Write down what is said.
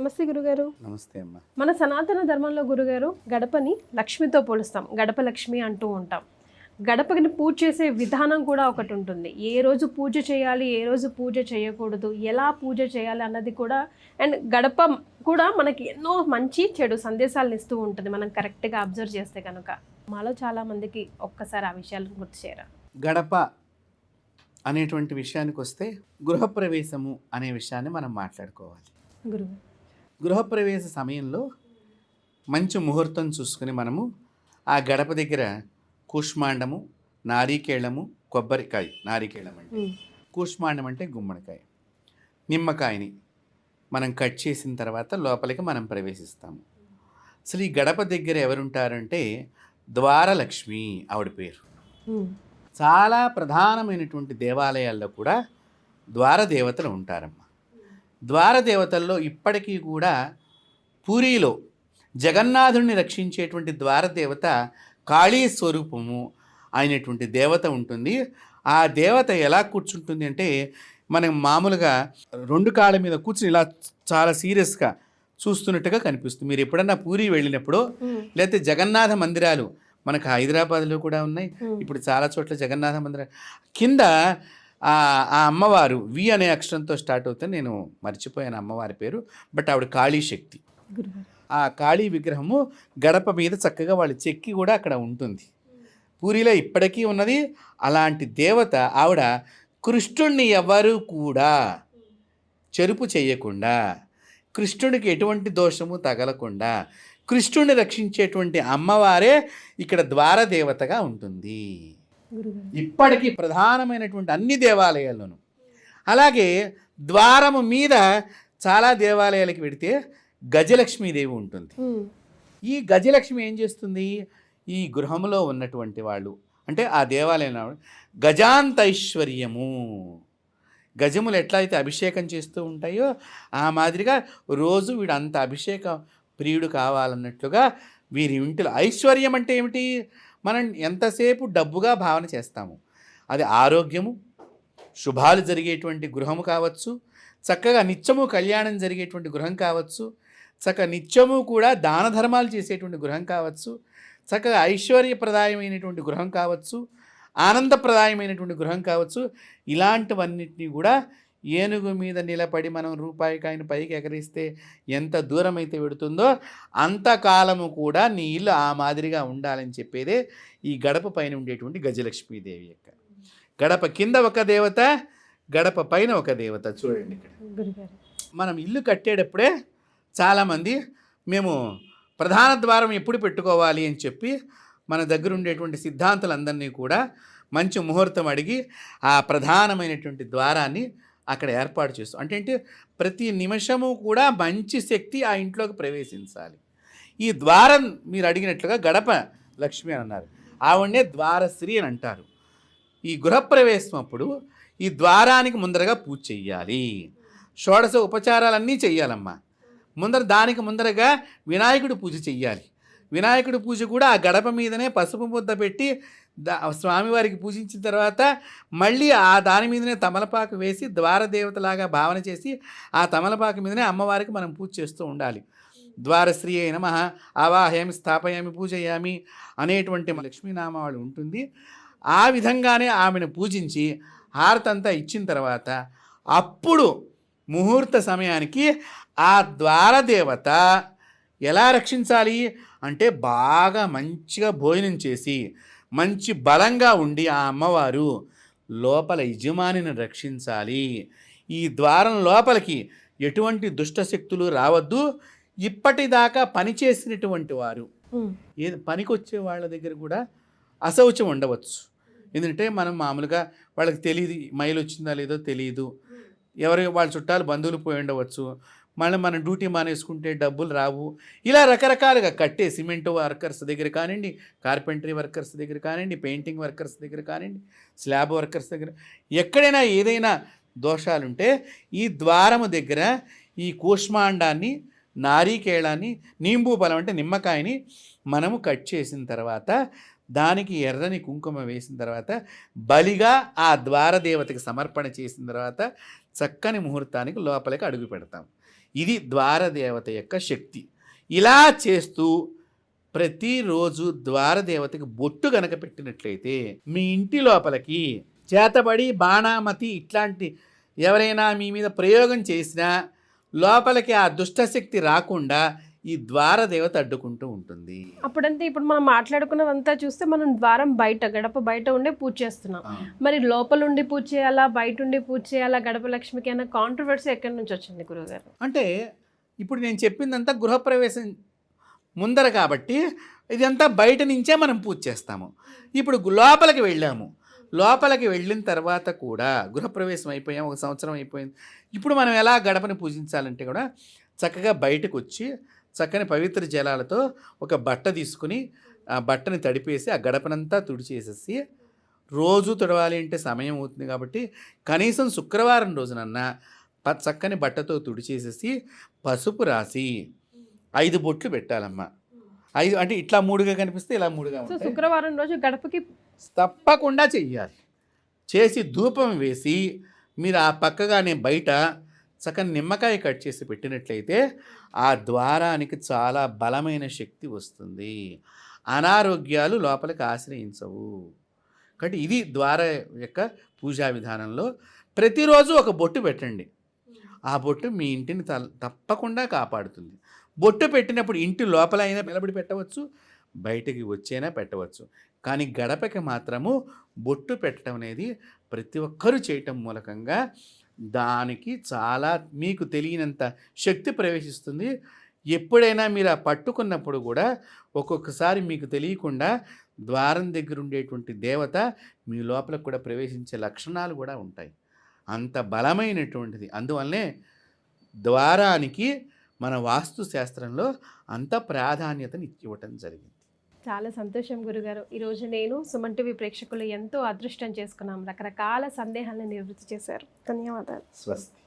నమస్తే గురుగారు. నమస్తే అమ్మ. మన సనాతన ధర్మంలో గురుగారు గడపని లక్ష్మితో పోలుస్తాం. గడప లక్ష్మి అంటూ ఉంటాం. గడపని పూజ చేసే విధానం కూడా ఒకటి ఉంటుంది. ఏ రోజు పూజ చేయాలి, ఏ రోజు పూజ చేయకూడదు, ఎలా పూజ చేయాలి అన్నది కూడా. అండ్ గడప కూడా మనకి ఎన్నో మంచి చెడు సందేశాలను ఇస్తూ ఉంటుంది మనం కరెక్ట్గా అబ్జర్వ్ చేస్తే కనుక. మాలో చాలా మందికి ఒక్కసారి ఆ విషయాలను గుర్తు చేయరా? గడప అనేటువంటి విషయానికి వస్తే గృహప్రవేశము అనే విషయాన్ని మనం మాట్లాడుకోవాలి. గురువు గృహప్రవేశ సమయంలో మంచి ముహూర్తం చూసుకుని మనము ఆ గడప దగ్గర కూష్మాండము, నారికేళము, కొబ్బరికాయ, నారికేళం అంటే కూష్మాండం అంటే గుమ్మడికాయ, నిమ్మకాయని మనం కట్ చేసిన తర్వాత లోపలికి మనం ప్రవేశిస్తాము. అసలు ఈ గడప దగ్గర ఎవరుంటారంటే ద్వారలక్ష్మి ఆవిడ పేరు. చాలా ప్రధానమైనటువంటి దేవాలయాల్లో కూడా ద్వారదేవతలు ఉంటారమ్మ. ద్వారదేవతల్లో ఇప్పటికీ కూడా పూరీలో జగన్నాథుడిని రక్షించేటువంటి ద్వారదేవత కాళీ స్వరూపము అయినటువంటి దేవత ఉంటుంది. ఆ దేవత ఎలా కూర్చుంటుంది అంటే మనం మామూలుగా రెండు కాళ్ళ మీద కూర్చుని ఇలా చాలా సీరియస్గా చూస్తున్నట్టుగా కనిపిస్తుంది. మీరు ఎప్పుడన్నా పూరి వెళ్ళినప్పుడు లేకపోతే జగన్నాథ మందిరాలు మనకు హైదరాబాద్లో కూడా ఉన్నాయి, ఇప్పుడు చాలా చోట్ల జగన్నాథ మందిరాలు కింద ఆ అమ్మవారు వి అనే అక్షరంతో స్టార్ట్ అవుతుంది. నేను మర్చిపోయాను అమ్మవారి పేరు, బట్ ఆవిడ కాళీ శక్తి. ఆ కాళీ విగ్రహము గడప మీద చక్కగా వాళ్ళు చెక్కి కూడా అక్కడ ఉంటుంది. పూరిలో ఇప్పటికీ ఉన్నది అలాంటి దేవత ఆవిడ. కృష్ణుణ్ణి ఎవరు కూడా చెరుపు చేయకుండా, కృష్ణుడికి ఎటువంటి దోషము తగలకుండా కృష్ణుడిని రక్షించేటువంటి అమ్మవారే ఇక్కడ ద్వారదేవతగా ఉంటుంది. ఇప్పటికీ ప్రధానమైనటువంటి అన్ని దేవాలయాల్లోనూ. అలాగే ద్వారము మీద చాలా దేవాలయాలకు పెడితే గజలక్ష్మీదేవి ఉంటుంది. ఈ గజలక్ష్మి ఏం చేస్తుంది? ఈ గృహంలో ఉన్నటువంటి వాళ్ళు అంటే ఆ దేవాలయంలో గజాంతైశ్వర్యము, గజములు ఎట్లయితే అభిషేకం చేస్తూ ఉంటాయో ఆ మాదిరిగా రోజు వీడు అంత అభిషేక ప్రియుడు కావాలన్నట్లుగా వీరి ఇంటిలో ఐశ్వర్యం అంటే ఏమిటి? మనం ఎంతసేపు డబ్బుగా భావన చేస్తాము. అది ఆరోగ్యము, శుభాలు జరిగేటువంటి గృహము కావచ్చు, చక్కగా నిత్యము కళ్యాణం జరిగేటువంటి గృహం కావచ్చు, చక్కగా నిత్యము కూడా దాన ధర్మాలు చేసేటువంటి గృహం కావచ్చు, చక్కగా ఐశ్వర్యప్రదాయమైనటువంటి గృహం కావచ్చు, ఆనందప్రదాయమైనటువంటి గృహం కావచ్చు. ఇలాంటివన్నిటినీ కూడా ఏనుగు మీద నిలబడి మనం రూపాయి కాయను పైకి ఎగరిస్తే ఎంత దూరం అయితే పెడుతుందో అంతకాలము కూడా నీ ఇల్లు ఆ మాదిరిగా ఉండాలని చెప్పేదే ఈ గడప పైన ఉండేటువంటి గజలక్ష్మీదేవి యొక్క. గడప కింద ఒక దేవత, గడప పైన ఒక దేవత. చూడండి ఇక్కడ మనం ఇల్లు కట్టేటప్పుడే చాలామంది మేము ప్రధాన ద్వారం ఎప్పుడు పెట్టుకోవాలి అని చెప్పి మన దగ్గర ఉండేటువంటి సిద్ధాంతులందరినీ కూడా మంచి ముహూర్తం అడిగి ఆ ప్రధానమైనటువంటి ద్వారాన్ని అక్కడ ఏర్పాటు చేస్తాం. అంటే ప్రతి నిమిషము కూడా మంచి శక్తి ఆ ఇంట్లోకి ప్రవేశించాలి. ఈ ద్వారం మీరు అడిగినట్లుగా గడప లక్ష్మి అని అన్నారు, ఆవిడనే ద్వారశ్రీ అని అంటారు. ఈ గృహప్రవేశం అప్పుడు ఈ ద్వారానికి ముందరగా పూజ చెయ్యాలి. షోడశ ఉపచారాలన్నీ చెయ్యాలమ్మా. దానికి ముందరగా వినాయకుడి పూజ చెయ్యాలి. వినాయకుడి పూజ కూడా ఆ గడప మీదనే పసుపు ముద్ద పెట్టి స్వామివారికి పూజించిన తర్వాత మళ్ళీ ఆ దాని మీదనే తమలపాకు వేసి ద్వారదేవతలాగా భావన చేసి ఆ తమలపాకు మీదనే అమ్మవారికి మనం పూజ చేస్తూ ఉండాలి. ద్వారశ్రీ అయిన మహా ఆవాహయామి స్థాపయామి పూజయామి అనేటువంటి లక్ష్మీనామావళి ఉంటుంది. ఆ విధంగానే ఆమెను పూజించి హారతంతా ఇచ్చిన తర్వాత అప్పుడు ముహూర్త సమయానికి ఆ ద్వారదేవత ఎలా రక్షించాలి అంటే బాగా మంచిగా భోజనం చేసి మంచి బలంగా ఉండి ఆ అమ్మవారు లోపల యజమానిని రక్షించాలి. ఈ ద్వారం లోపలికి ఎటువంటి దుష్టశక్తులు రావద్దు. ఇప్పటిదాకా పనిచేసినటువంటి వారు పనికొచ్చే వాళ్ళ దగ్గర కూడా అశౌచం ఉండవచ్చు. ఎందుకంటే మనం మామూలుగా వాళ్ళకి తెలియదు మైలు వచ్చిందా లేదో తెలియదు, ఎవరి వాళ్ళ చుట్టాలు బంధువులు పోయి ఉండవచ్చు, మళ్ళీ మనం డ్యూటీ మానేసుకుంటే డబ్బులు రావు. ఇలా రకరకాలుగా కట్టే సిమెంట్ వర్కర్స్ దగ్గర కానివ్వండి, కార్పెంటరీ వర్కర్స్ దగ్గర కానివ్వండి, పెయింటింగ్ వర్కర్స్ దగ్గర కానివ్వండి, స్లాబ్ వర్కర్స్ దగ్గర ఎక్కడైనా ఏదైనా దోషాలుంటే ఈ ద్వారము దగ్గర ఈ కూష్మాండాన్ని, నారీకేళాన్ని, నీంబూ ఫలం అంటే నిమ్మకాయని మనము కట్ చేసిన తర్వాత దానికి ఎర్రని కుంకుమ వేసిన తర్వాత బలిగా ఆ ద్వారదేవతకి సమర్పణ చేసిన తర్వాత చక్కని ముహూర్తానికి లోపలికి అడుగు పెడతాం. ఇది ద్వారదేవత యొక్క శక్తి. ఇలా చేస్తూ ప్రతిరోజు ద్వారదేవతకి బొట్టు గనక పెట్టినట్లయితే మీ ఇంటి లోపలికి చేతబడి బాణామతి ఇట్లాంటి ఎవరైనా మీ మీద ప్రయోగం చేసినా లోపలికి ఆ దుష్టశక్తి రాకుండా ఈ ద్వారదేవత అడ్డుకుంటూ ఉంటుంది. అప్పుడంటే ఇప్పుడు మనం మాట్లాడుకున్నదంతా చూస్తే మనం ద్వారం బయట గడప బయట ఉండే పూజ చేస్తున్నాం. మరి లోపల ఉండి పూజ చేయాలా, బయట ఉండి పూజ చేయాలా, గడప లక్ష్మికి అన్న కాంట్రవర్సీ ఎక్కడి నుంచి వచ్చింది గురువుగారు? అంటే ఇప్పుడు నేను చెప్పిందంతా గృహప్రవేశం ముందర కాబట్టి ఇదంతా బయట నుంచే మనం పూజ చేస్తాము. ఇప్పుడు లోపలికి వెళ్ళాము, లోపలికి వెళ్ళిన తర్వాత కూడా గృహప్రవేశం అయిపోయాం, 1 సంవత్సరం అయిపోయింది. ఇప్పుడు మనం ఎలా గడపని పూజించాలంటే కూడా చక్కగా బయటకు వచ్చి చక్కని పవిత్ర జలాలతో ఒక బట్ట తీసుకుని ఆ బట్టని తడిపేసి ఆ గడపనంతా తుడిచేసేసి, రోజు తుడవాలి అంటే సమయం అవుతుంది కాబట్టి కనీసం శుక్రవారం రోజునన్నా చక్కని బట్టతో తుడిచేసేసి పసుపు రాసి 5 బొట్లు పెట్టాలమ్మా. 5 అంటే ఇట్లా 3గా కనిపిస్తే ఇలా 3గా ఉంటాయి. శుక్రవారం రోజు గడపకి తప్పకుండా చెయ్యాలి. చేసి ధూపం వేసి మీరు ఆ పక్కగానే బయట చక్కని నిమ్మకాయ కట్ చేసి పెట్టినట్లయితే ఆ ద్వారానికి చాలా బలమైన శక్తి వస్తుంది. అనారోగ్యాలు లోపలికి ఆశ్రయించవు. కాబట్టి ఇది ద్వార యొక్క పూజా విధానంలో ప్రతిరోజు ఒక బొట్టు పెట్టండి. ఆ బొట్టు మీ ఇంటిని తప్పకుండా కాపాడుతుంది. బొట్టు పెట్టినప్పుడు ఇంటి లోపల అయినా నిలబడి పెట్టవచ్చు, బయటికి వచ్చైనా పెట్టవచ్చు. కానీ గడపకి మాత్రము బొట్టు పెట్టడం అనేది ప్రతి ఒక్కరూ చేయటం మూలకంగా దానికి చాలా మీకు తెలియనంత శక్తి ప్రవేశిస్తుంది. ఎప్పుడైనా మీరు ఆ పట్టుకున్నప్పుడు కూడా ఒక్కొక్కసారి మీకు తెలియకుండా ద్వారం దగ్గర ఉండేటువంటి దేవత మీ లోపలకు కూడా ప్రవేశించే లక్షణాలు కూడా ఉంటాయి. అంత బలమైనటువంటిది. అందువల్లనే ద్వారానికి మన వాస్తు శాస్త్రంలో అంత ప్రాధాన్యతని ఇవ్వటం జరిగింది. చాలా సంతోషం గురుగారు. ఈరోజు నేను సుమన్ టీవీ ప్రేక్షకులు ఎంతో అదృష్టం చేసుకున్నాం. రకరకాల సందేహాలను నివృత్తి చేశారు. ధన్యవాదాలు. స్వస్తి.